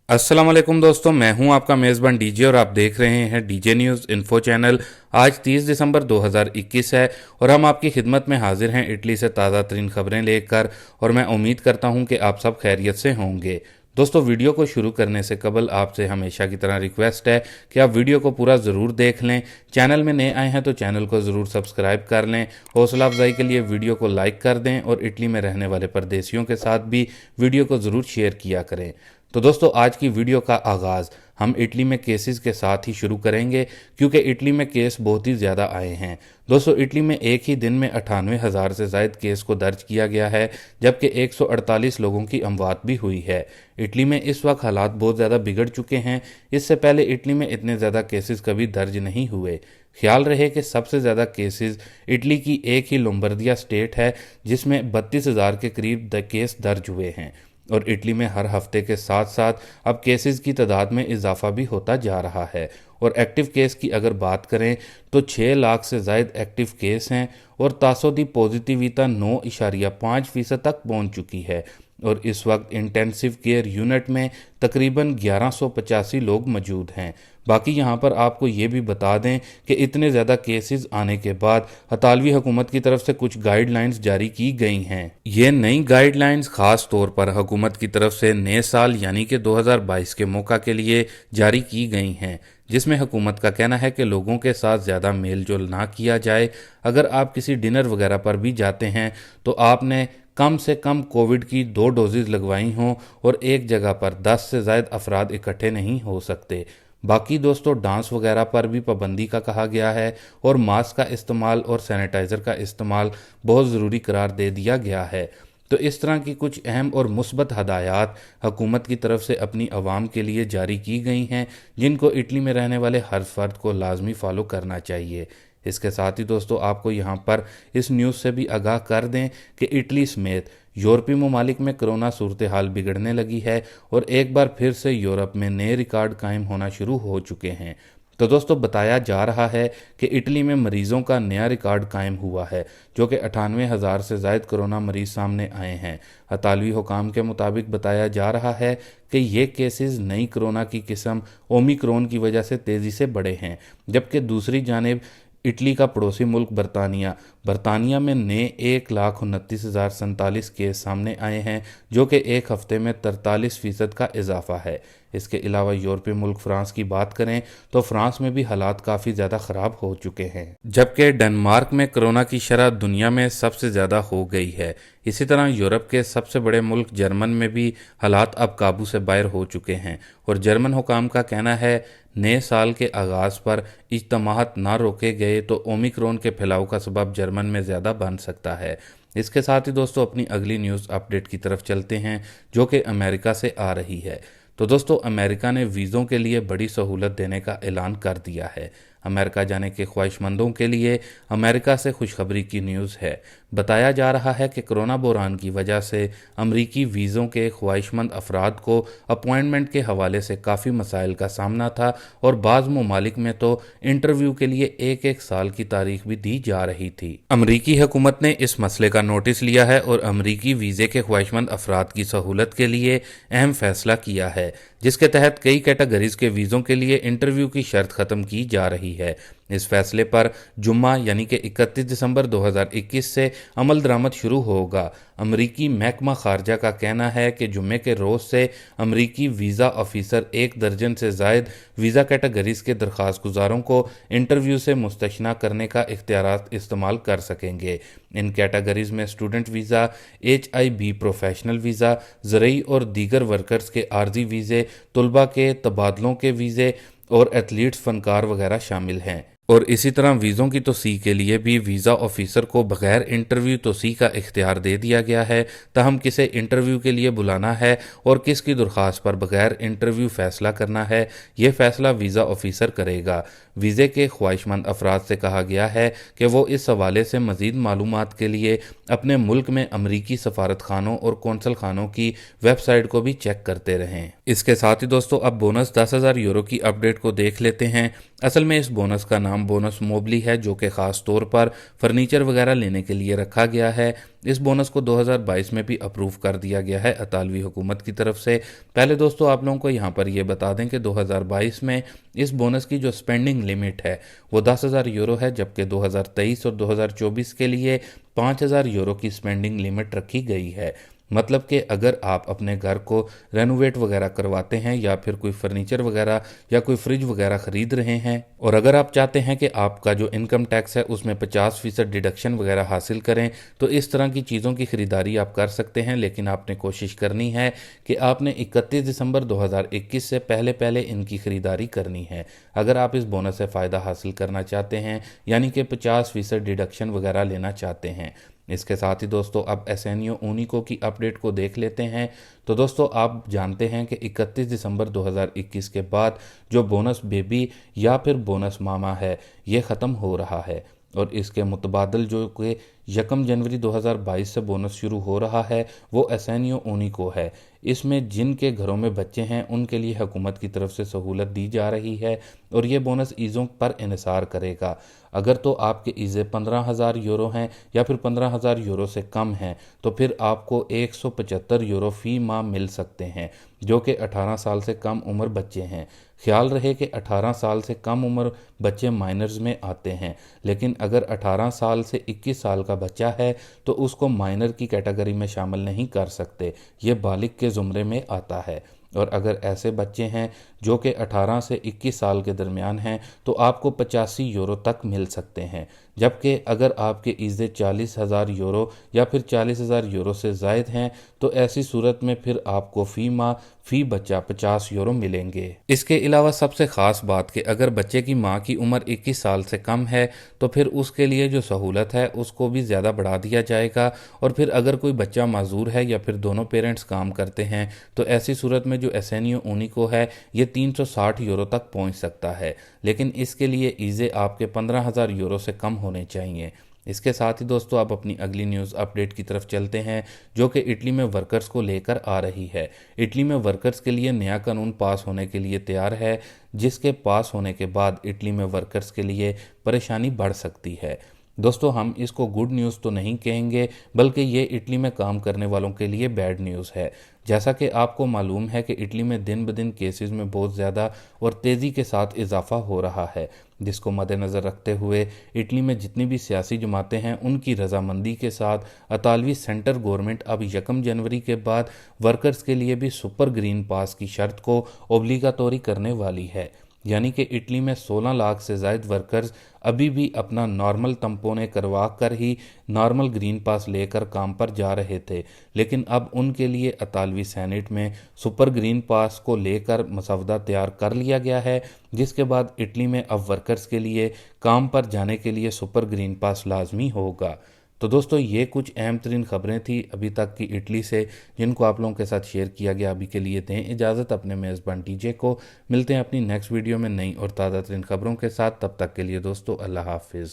अस्सलाम वालेकुम दोस्तों, मैं हूं आपका मेज़बान डीजे और आप देख रहे हैं डीजे न्यूज़ इन्फो चैनल। आज 30 दिसंबर 2021 है और हम आपकी खिदमत में हाजिर हैं इटली से ताज़ा तरीन खबरें लेकर। और मैं उम्मीद करता हूं कि आप सब खैरियत से होंगे। दोस्तों, वीडियो को शुरू करने से कबल आपसे हमेशा की तरह रिक्वेस्ट है कि आप वीडियो को पूरा ज़रूर देख लें। चैनल में नए आए हैं तो चैनल को ज़रूर सब्सक्राइब कर लें। हौसला अफजाई के लिए वीडियो को लाइक कर दें और इटली में रहने वाले परदेशियों के साथ भी वीडियो को ज़रूर शेयर किया करें। तो दोस्तों, आज की वीडियो का आगाज़ हम इटली में केसेस के साथ ही शुरू करेंगे, क्योंकि इटली में केस बहुत ही ज़्यादा आए हैं। दोस्तों, इटली में एक ही दिन में 98,000 से ज़ायद केस को दर्ज किया गया है, जबकि 148 लोगों की अमवात भी हुई है। इटली में इस वक्त हालात बहुत ज़्यादा बिगड़ चुके हैं। इससे पहले इटली में इतने ज़्यादा केसेस कभी दर्ज नहीं हुए। ख्याल रहे कि सबसे ज़्यादा केसेस इटली की एक ही लोम्बर्दिया स्टेट है, जिसमें 32,000 के करीब केस दर्ज हुए हैं। और इटली में हर हफ्ते के साथ साथ अब केसेस की तादाद में इजाफा भी होता जा रहा है। और एक्टिव केस की अगर बात करें तो 6 लाख से ज़ायद एक्टिव केस हैं और तासो दी पॉजिटिविता 9.5% तक पहुंच चुकी है। और इस वक्त इंटेंसिव केयर यूनिट में तकरीबन 1185 लोग मौजूद हैं। बाकी यहाँ पर आपको ये भी बता दें कि इतने ज़्यादा केसेस आने के बाद इतालवी हुकूमत की तरफ से कुछ गाइडलाइंस जारी की गई हैं। ये नई गाइडलाइंस ख़ास तौर पर हुकूमत की तरफ से नए साल यानी कि 2022 के मौका के लिए जारी की गई हैं, जिसमें हुकूमत का कहना है कि लोगों के साथ ज़्यादा मेल जोल ना किया जाए। अगर आप किसी डिनर वगैरह पर भी जाते हैं तो आपने कम से कम कोविड की 2 डोजेज़ लगवाई हों और एक जगह पर 10 से ज़ायद अफराद इकट्ठे नहीं हो सकते। बाकी दोस्तों, डांस वगैरह पर भी पाबंदी का कहा गया है और मास्क का इस्तेमाल और सैनिटाइज़र का इस्तेमाल बहुत ज़रूरी करार दे दिया गया है। तो इस तरह की कुछ अहम और मुस्बत हदायत हुकूमत की तरफ से अपनी आवाम के लिए जारी की गई हैं, जिनको इटली में रहने वाले हर फर्द को लाजमी फॉलो करना चाहिए। इसके साथ ही दोस्तों, आपको यहाँ पर इस न्यूज़ से भी आगाह कर दें कि इटली समेत यूरोपीय ममालिक में कोरोना सूरत हाल बिगड़ने लगी है और एक बार फिर से यूरोप में नए रिकॉर्ड कायम होना शुरू हो चुके हैं। तो दोस्तों, बताया जा रहा है कि इटली में मरीजों का नया रिकॉर्ड कायम हुआ है, जो कि 98,000 से ज़ायद कोरोना मरीज सामने आए हैं। इतालवी हुकाम के मुताबिक बताया जा रहा है कि ये केसेस नई कोरोना की किस्म ओमिक्रॉन की वजह से तेज़ी से बढ़े हैं। जबकि दूसरी जानिब इटली का पड़ोसी मुल्क बरतानिया में नए 1,29,047 केस सामने आए हैं, जो कि एक हफ्ते में 43% का इजाफा है। इसके अलावा यूरोपीय मुल्क फ्रांस की बात करें तो फ्रांस में भी हालात काफ़ी ज़्यादा ख़राब हो चुके हैं, जबकि डेनमार्क में कोरोना की शरह दुनिया में सबसे ज़्यादा हो गई है। इसी तरह यूरोप के सबसे बड़े मुल्क जर्मन में भी हालात अब काबू से बाहर हो चुके हैं और जर्मन हुकाम का कहना है नए साल के आगाज़ पर इज्तिमात ना रोके गए तो ओमिक्रॉन के फैलाव का सबब जर्मन में ज़्यादा बन सकता है। इसके साथ ही दोस्तों, अपनी अगली न्यूज़ अपडेट की तरफ चलते हैं, जो कि अमेरिका से आ रही है। तो दोस्तों, अमेरिका ने वीज़ों के लिए बड़ी सहूलत देने का ऐलान कर दिया है। अमेरिका जाने के ख्वाहिशमंदों के लिए अमेरिका से खुशखबरी की न्यूज़ है। बताया जा रहा है कि कोरोना बहरान की वजह से अमरीकी वीज़ों के ख्वाहिशमंद अफराद को अपॉइंटमेंट के हवाले से काफ़ी मसाइल का सामना था और बाज़ ममालिक में तो इंटरव्यू के लिए एक एक साल की तारीख भी दी जा रही थी। अमरीकी हुकूमत ने इस मसले का नोटिस लिया है और अमरीकी वीज़े के ख्वाहिशमंद अफराद की सहूलत के लिए अहम फैसला किया है, जिसके तहत कई कैटेगरीज के वीज़ों के लिए इंटरव्यू की शर्त ख़त्म की जा रही है। इस फैसले पर जुम्मा यानी कि 31 दिसंबर 2021 से अमल दरामद शुरू होगा। अमरीकी महकमा खारजा का कहना है कि जुम्मे के रोज़ से अमरीकी वीज़ा ऑफिसर 1 दर्जन से ज़ायद वीज़ा कैटेगरीज के दरख्वास्त गुजारों को इंटरव्यू से मुस्तशना करने का इख्तियारात इस्तेमाल कर सकेंगे। इन कैटेगरीज में student visa, HIV professional visa, ज़रई और दीगर वर्कर्स के आर्जी वीज़े, तलबा के तबादलों के वीज़े और एथलीट्स, फनकार वगैरह शामिल हैं। और इसी तरह वीज़ों की तोसी के लिए भी वीज़ा ऑफिसर को बगैर इंटरव्यू तोसी का इख्तियार दे दिया गया है। तहम किसे इंटरव्यू के लिए बुलाना है और किसकी दरख्वास्त पर बगैर इंटरव्यू फ़ैसला करना है, ये फ़ैसला वीज़ा ऑफिसर करेगा। वीज़े के ख्वाहिशमंद अफराद से कहा गया है कि वो इस हवाले से मज़ीद मालूमात के लिए अपने मुल्क में अमरीकी सफारत खानों और कौंसल खानों की वेबसाइट को भी चेक करते रहें। इसके साथ ही दोस्तों, अब बोनस 10,000 यूरो की अपडेट को देख लेते हैं। असल में इस बोनस का नाम नाम बोनस मोबली है, जो कि ख़ास तौर पर फर्नीचर वगैरह लेने के लिए रखा गया है। इस बोनस को 2022 में भी अप्रूव कर दिया गया है इतालवी हुकूमत की तरफ से। पहले दोस्तों आप लोगों को यहाँ पर ये बता दें कि 2022 में इस बोनस की जो स्पेंडिंग लिमिट है वो 10,000 यूरो है, जबकि 2023 और 2024 के लिए 5,000 यूरो की स्पेंडिंग लिमिट रखी गई है। मतलब कि अगर आप अपने घर को रेनोवेट वगैरह करवाते हैं या फिर कोई फर्नीचर वगैरह या कोई फ्रिज वगैरह ख़रीद रहे हैं और अगर आप चाहते हैं कि आपका जो इनकम टैक्स है उसमें 50% डिडक्शन वगैरह हासिल करें, तो इस तरह की चीज़ों की ख़रीदारी आप कर सकते हैं। लेकिन आपने कोशिश करनी है कि आपने 31 दिसंबर 2021 से पहले पहले इनकी ख़रीदारी करनी है अगर आप इस बोनस से फ़ायदा हासिल करना चाहते हैं, यानी कि 50% डिडक्शन वगैरह लेना चाहते हैं। इसके साथ ही दोस्तों अब एसेनियो ऊनिको की अपडेट को देख लेते हैं। तो दोस्तों आप जानते हैं कि 31 दिसंबर 2021 के बाद जो बोनस बेबी या फिर बोनस मामा है ये ख़त्म हो रहा है और इसके मुतबादल जो कि 1 जनवरी 2022 से बोनस शुरू हो रहा है वो एसेनियो ऊनिको है। इसमें जिनके घरों में बच्चे हैं उनके लिए हुकूमत की तरफ से सहूलत दी जा रही है और ये बोनस ईज़ों पर इन्हिसार करेगा। अगर तो आपके ईज़े 15,000 यूरो हैं या फिर 15,000 यूरो से कम हैं तो फिर आपको 175 यूरो फ़ी माह मिल सकते हैं, जो कि 18 साल से कम उम्र बच्चे हैं। ख्याल रहे कि 18 साल से कम उम्र बच्चे माइनर्स में आते हैं, लेकिन अगर 18 साल से 21 साल का बच्चा है तो उसको माइनर की कैटेगरी में शामिल नहीं कर सकते, ये बालिग के ज़ुमरे में आता है। और अगर ऐसे बच्चे हैं जो कि 18 से 21 साल के दरमियान हैं तो आपको 85 यूरो तक मिल सकते हैं, जबकि अगर आपके ईज़े 40,000 यूरो या फिर 40,000 यूरो से ज़ायद हैं तो ऐसी सूरत में फिर आपको फ़ी माह फ़ी बच्चा 50 यूरो मिलेंगे। इसके अलावा सबसे ख़ास बात कि अगर बच्चे की माँ की उम्र 21 साल से कम है तो फिर उसके लिए जो सहूलत है उसको भी ज़्यादा बढ़ा दिया जाएगा। और फिर अगर कोई बच्चा माजूर है या फिर दोनों पेरेंट्स काम करते हैं तो ऐसी सूरत में जो एसेनियो ऊनिको है ये 360 यूरो तक पहुंच सकता है, लेकिन इसके लिए ईज़े आपके 15,000 यूरो से कम होने चाहिए। इसके साथ ही दोस्तों आप अपनी अगली न्यूज़ अपडेट की तरफ चलते हैं, जो कि इटली में वर्कर्स को लेकर आ रही है। इटली में वर्कर्स के लिए नया कानून पास होने के लिए तैयार है, जिसके पास होने के बाद इटली में वर्कर्स के लिए परेशानी बढ़ सकती है। दोस्तों हम इसको गुड न्यूज़ तो नहीं कहेंगे, बल्कि ये इटली में काम करने वालों के लिए बैड न्यूज़ है। जैसा कि आपको मालूम है कि इटली में दिन ब दिन केसेस में बहुत ज़्यादा और तेज़ी के साथ इजाफा हो रहा है, जिसको मद्देनज़र रखते हुए इटली में जितनी भी सियासी जमातें हैं उनकी रजामंदी के साथ इतालवी सेंटर गवर्नमेंट अब 1 जनवरी के बाद वर्कर्स के लिए भी सुपर ग्रीन पास की शर्त को ओब्लिगाटोरी करने वाली है। यानी कि इटली में 16 लाख से ज़ायद वर्कर्स अभी भी अपना नॉर्मल तंपोने करवा कर ही नॉर्मल ग्रीन पास लेकर काम पर जा रहे थे, लेकिन अब उनके लिए इतालवी सेनेट में सुपर ग्रीन पास को लेकर मसवदा तैयार कर लिया गया है, जिसके बाद इटली में अब वर्कर्स के लिए काम पर जाने के लिए सुपर ग्रीन पास लाजमी होगा। तो दोस्तों ये कुछ अहम तरीन खबरें थी अभी तक की इटली से, जिनको आप लोगों के साथ शेयर किया गया। अभी के लिए दें इजाज़त अपने मेज़बान डीजे को। मिलते हैं अपनी नेक्स्ट वीडियो में नई और ताज़ा तरीन खबरों के साथ। तब तक के लिए दोस्तों अल्लाह हाफिज़।